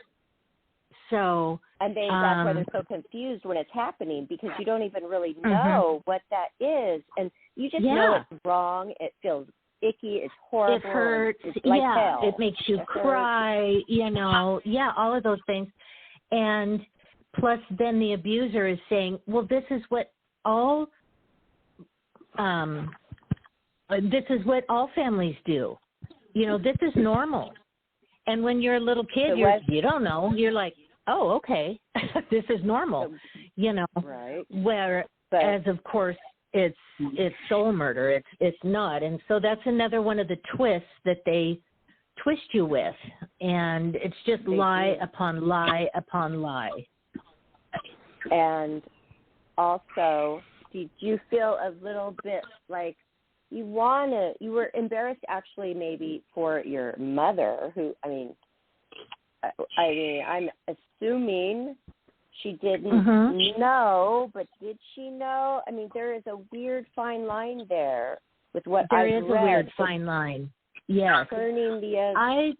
So, and that's why they're so confused when it's happening, because you don't even really know what that is, and you just know it's wrong. It feels icky. It's horrible. It hurts. It's like hell. It makes you cry. All of those things, and plus, then the abuser is saying, "Well, this is what all families do. This is normal." And when you're a little kid, you don't know. You're like, oh, okay, this is normal, Right. Whereas, of course, it's soul murder. It's not. And so that's another one of the twists that they twist you with. And it's just lie upon lie upon lie. And also, did you feel a little bit like you were embarrassed actually maybe for your mother, who, I'm assuming she didn't know, but did she know? There is a weird fine line there with what I read. There is a weird fine line. Yes. Concerning the,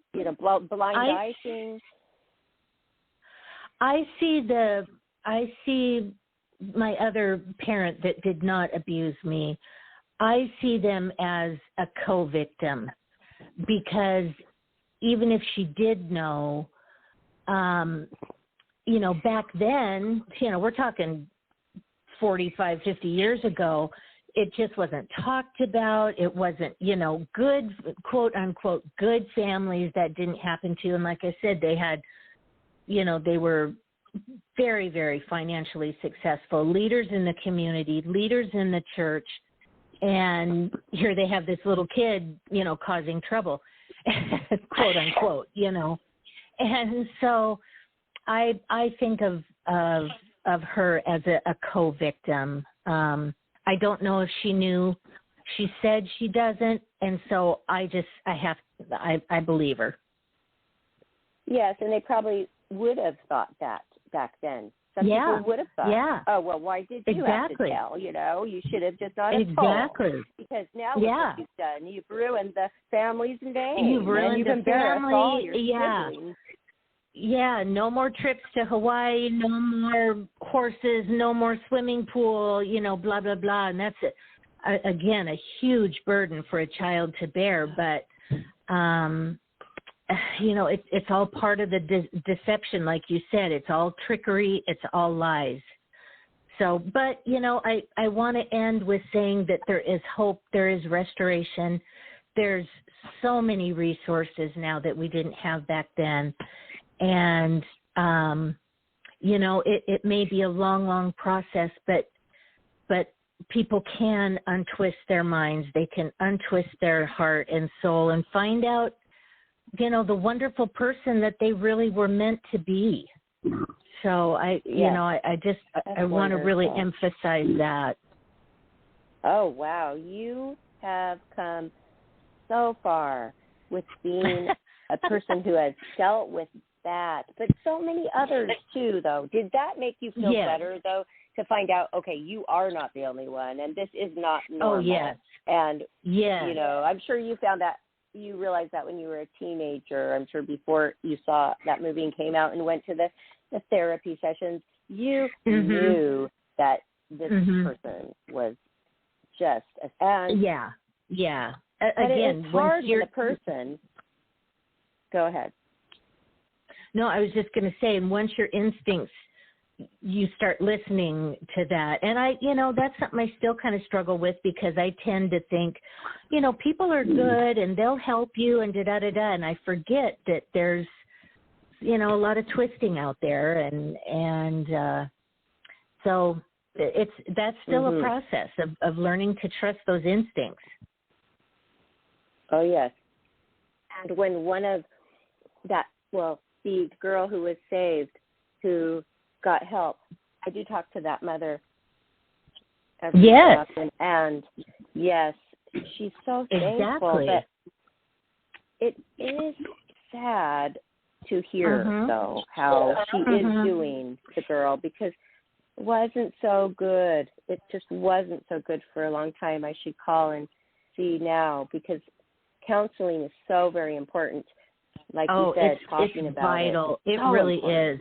blind eye thing. I see my other parent that did not abuse me. I see them as a co-victim, because even if she did know, back then, we're talking 45, 50 years ago, it just wasn't talked about. It wasn't, good, quote unquote, good families that didn't happen to. And like I said, they had, they were very, very financially successful, leaders in the community, leaders in the church. And here they have this little kid, causing trouble, quote unquote, And so I think of her as a co-victim. I don't know if she knew. She said she doesn't, and so I believe her. Yes, and they probably would have thought that back then. Some people would have thought, oh, well, why did you have to tell? You should have just not told. Because now what you've done, you've ruined the family's name. You've ruined the family. All your siblings. Yeah, no more trips to Hawaii, no more horses, no more swimming pool, blah, blah, blah. And that's, again, a huge burden for a child to bear. But, it's all part of the deception, like you said. It's all trickery. It's all lies. So, but, I want to end with saying that there is hope. There is restoration. There's so many resources now that we didn't have back then. And, it may be a long, long process, but people can untwist their minds. They can untwist their heart and soul and find out, the wonderful person that they really were meant to be. So I want to really emphasize that. Oh, wow. You have come so far with being a person who has dealt with that, but so many others too, though. Did that make you feel better, though, to find out, okay, you are not the only one, and this is not normal? Oh, yes. And, I'm sure you found that, you realized that when you were a teenager. I'm sure before you saw that movie and came out and went to the therapy sessions, you knew that this person was just and yeah. Again, it's hard when a person. Go ahead. No, I was just going to say, and once your instincts, you start listening to that. And that's something I still kind of struggle with, because I tend to think, people are good and they'll help you and da-da-da-da. And I forget that there's, a lot of twisting out there. And so that's still a process of learning to trust those instincts. Oh, yes. And when one of the girl who was saved, who got help, I do talk to that mother every so often. And, yes, she's so thankful. But it is sad to hear, though, how she is doing, the girl, because it wasn't so good. It just wasn't so good for a long time. I should call and see now, because counseling is so very important. Like you said, talking it's about vital. It really is.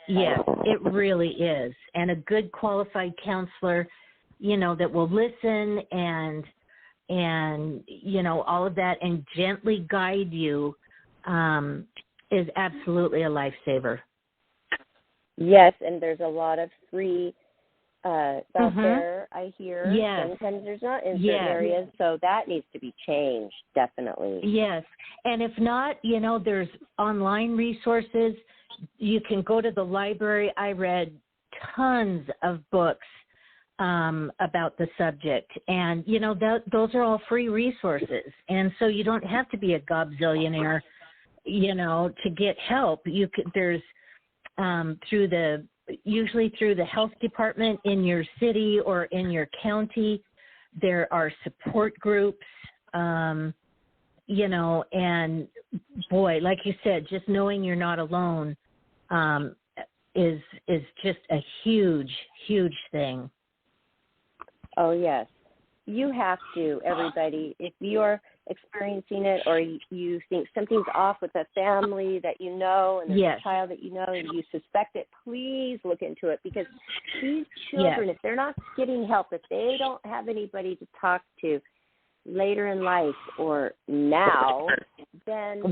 Yes, it really is. And a good qualified counselor, that will listen and all of that and gently guide you is absolutely a lifesaver. Yes, and there's a lot of free out there, I hear. Yes. Sometimes there's not in certain areas, so that needs to be changed, definitely. Yes, and if not, there's online resources. You can go to the library. I read tons of books about the subject, and, those are all free resources. And so you don't have to be a gobzillionaire, to get help. There's usually through the health department in your city or in your county, there are support groups, and boy, like you said, just knowing you're not alone is just a huge, huge thing. Oh, yes. You have to, everybody, if you're experiencing it or you think something's off with a family that you know and there's a child that you know and you suspect it, please look into it, because these children, if they're not getting help, if they don't have anybody to talk to later in life or now, then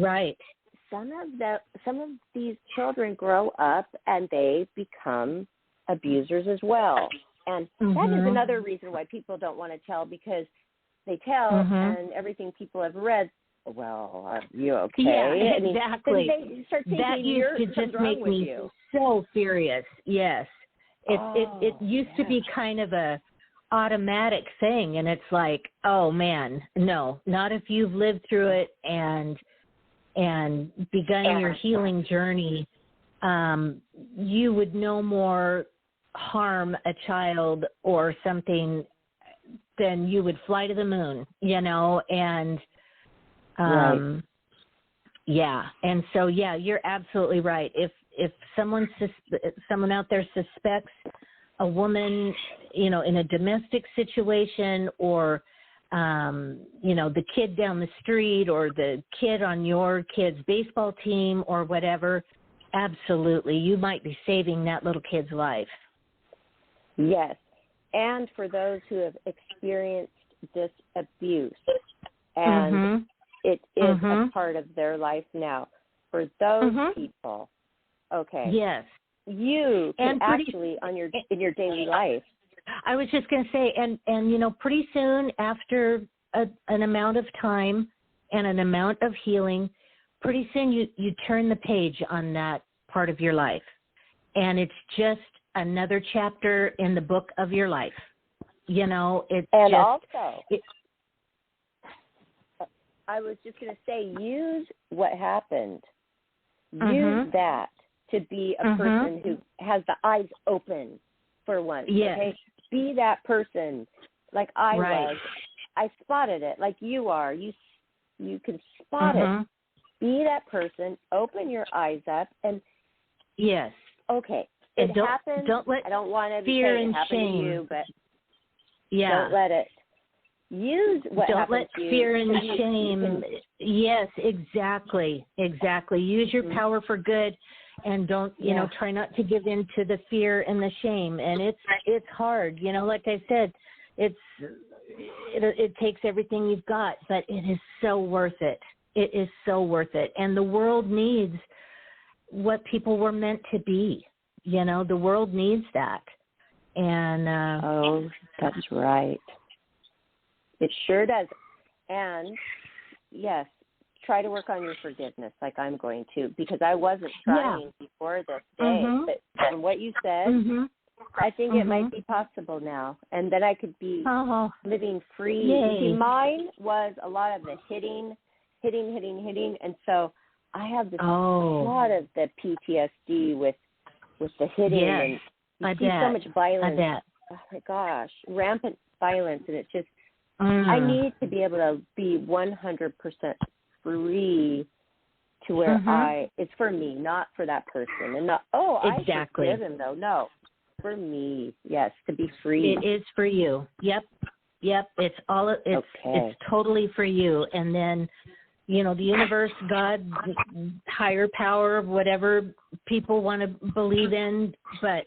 some of these children grow up and they become abusers as well. And that is another reason why people don't want to tell, because they tell and everything people have read, well, are you okay? Yeah, exactly. I mean, they start thinking that used to just make me so furious. Yes. It used to be kind of a automatic thing, and it's like, oh man, no, not if you've lived through it and begun your healing journey. You would no more harm a child or something than you would fly to the moon, and right. yeah. And so, yeah, you're absolutely right. If someone out there suspects a woman, in a domestic situation, or, the kid down the street, or the kid on your kid's baseball team or whatever, absolutely, you might be saving that little kid's life. Yes. And for those who have experienced this abuse, and it is a part of their life now, for those people, okay. Yes. You can actually, in your daily life. I was just going to say, and pretty soon after an amount of time and an amount of healing, pretty soon you turn the page on that part of your life. And it's just another chapter in the book of your life. I was just going to say, use what happened. Use that to be a person who has the eyes open for once. Yes. Okay? Be that person like I was. I spotted it like you are. You can spot it. Be that person. Open your eyes up and yes. Okay. It happened. Don't let I don't want to fear say it and happened shame. to you, but yeah. don't let it. Use what don't happened let to you. Fear and shame. Yes, exactly. Use your power for good, and don't try not to give in to the fear and the shame. And it's hard. Like I said, it takes everything you've got, but it is so worth it. It is so worth it. And the world needs what people were meant to be. The world needs that. And oh, that's right. It sure does. And yes, try to work on your forgiveness like I'm going to, because I wasn't trying before this day. But from what you said, I think it might be possible now. And then I could be living free. Yay. See, mine was a lot of the hitting. And so I have this lot of the PTSD with the hitting. Yes, and you see so much violence. Oh my gosh, rampant violence. And it's just, I need to be able to be 100% free to where it's for me, not for that person. And not, exactly. I should forgive him, though. No, for me, yes, to be free. It is for you. Yep. It's totally for you. And then, the universe, God, higher power, whatever people want to believe in. But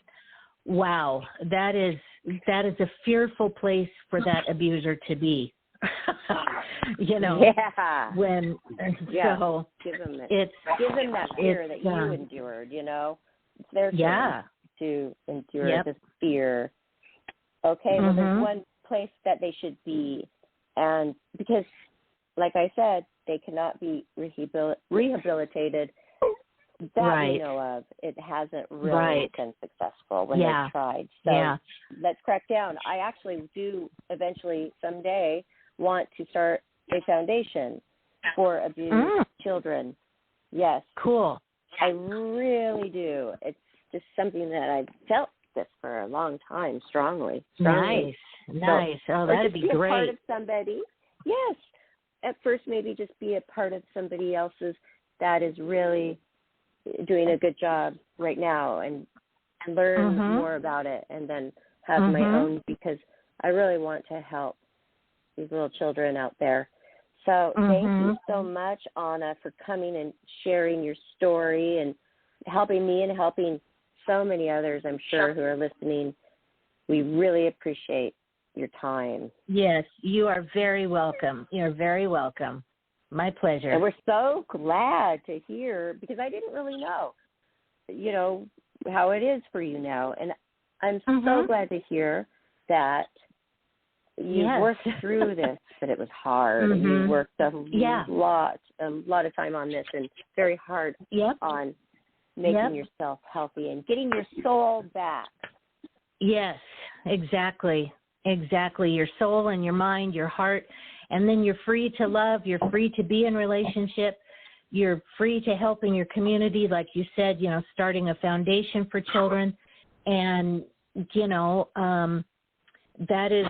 wow, that is a fearful place for that abuser to be. When so give them that fear that you endured. It's their turn to endure this fear. Okay, well, there's one place that they should be, and because, like I said, they cannot be rehabilitated. That we know of. It hasn't really been successful when they've tried. So let's crack down. I actually do eventually someday want to start a foundation for abused children. Yes. Cool. I really do. It's just something that I've felt this for a long time, strongly. Nice. So, that'd be great. Be a part of somebody. Yes. At first, maybe just be a part of somebody else's that is really doing a good job right now, and learn more about it, and then have my own, because I really want to help these little children out there. So thank you so much, Anna, for coming and sharing your story and helping me and helping so many others, I'm sure, who are listening. We really appreciate your time. Yes, you are very welcome. You're very welcome. My pleasure. And we're so glad to hear, because I didn't really know, how it is for you now. And I'm so glad to hear that you worked through this, that it was hard. And you worked a lot of time on this, and very hard on making yourself healthy and getting your soul back. Yes, exactly. Exactly. Your soul and your mind, your heart, and then you're free to love. You're free to be in relationship. You're free to help in your community, like you said, starting a foundation for children. And, that is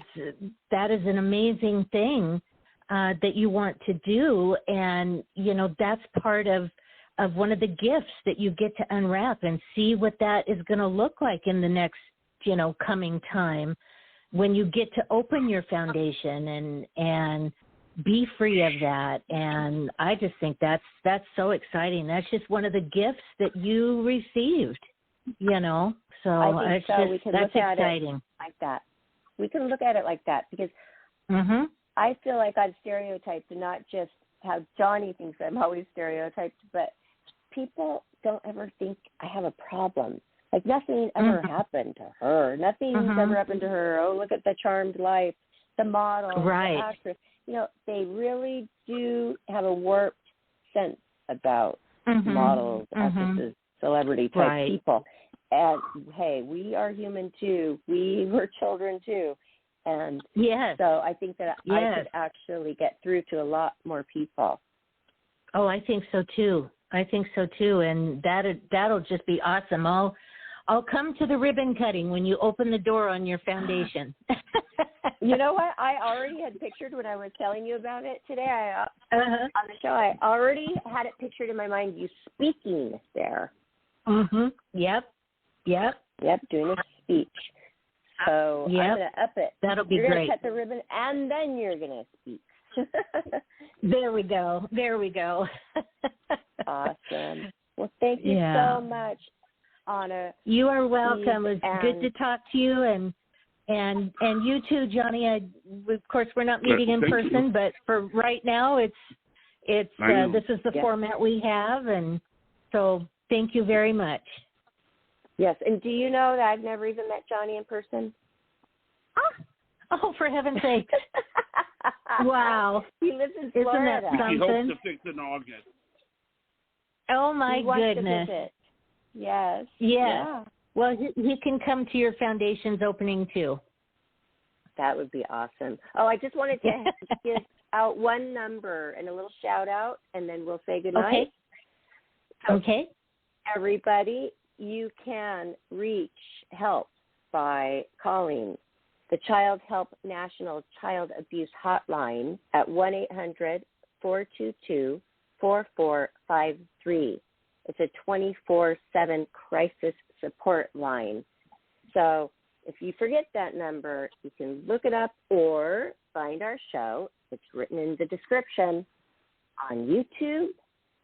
an amazing thing that you want to do. And, that's part of one of the gifts that you get to unwrap and see what that is going to look like in the next, coming time when you get to open your foundation and be free of that. And I just think that's so exciting. That's just one of the gifts that you received, So I think it's we can that's look at exciting. it like that. We can look at it like that because I feel like I've stereotyped, and not just how Johnny thinks I'm always stereotyped, but people don't ever think I have a problem. Like nothing ever happened to her. Nothing's ever happened to her. Oh, look at the charmed life, the model, the actress. They really do have a warped sense about models, actresses, celebrity type people. And hey, we are human too. We were children too. And so I think that I could actually get through to a lot more people. Oh, I think so too. And that'll just be awesome. I'll come to the ribbon cutting when you open the door on your foundation. You know what? I already had pictured when I was telling you about it today on the show. I already had it pictured in my mind, you speaking there. Yep, doing a speech. So I'm going to up it. That'll be great. You're going to cut great. the ribbon, and then you're going to speak. There we go. Awesome. Well, thank you so much, Anna. You are welcome. It was good to talk to you, and you too, Johnny. Of course, we're not meeting in person, but for right now, this is the format we have, and so thank you very much. Yes, and do you know that I've never even met Johnny in person? Oh, for heaven's sake. Wow. He lives in Florida. Isn't that something? He hopes to fix in August. Oh, my goodness. To visit. Yes. Yeah. Well, he can come to your foundation's opening, too. That would be awesome. Oh, I just wanted to give out one number and a little shout-out, and then we'll say goodnight. Okay. Everybody, you can reach help by calling the Childhelp National Child Abuse Hotline at 1-800-422-4453. It's a 24/7 crisis support line. So if you forget that number, you can look it up or find our show. It's written in the description on YouTube.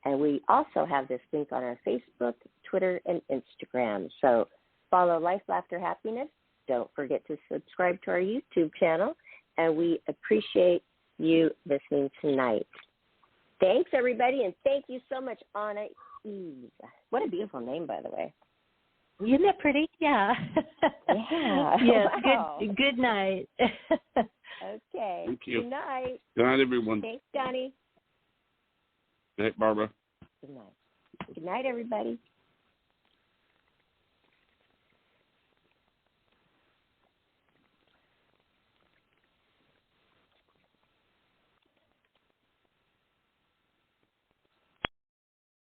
And we also have this link on our Facebook, Twitter, and Instagram. So follow Life, Laughter, Happiness. Don't forget to subscribe to our YouTube channel. And we appreciate you listening tonight. Thanks, everybody. And thank you so much, Anna Yves. What a beautiful name, by the way. Isn't that pretty? Yeah. Yeah. Yes. Wow. Good night. Okay. Thank you. Good night. Good night, everyone. Thanks, Johnny. Good night, Barbara. Good night. Good night, everybody.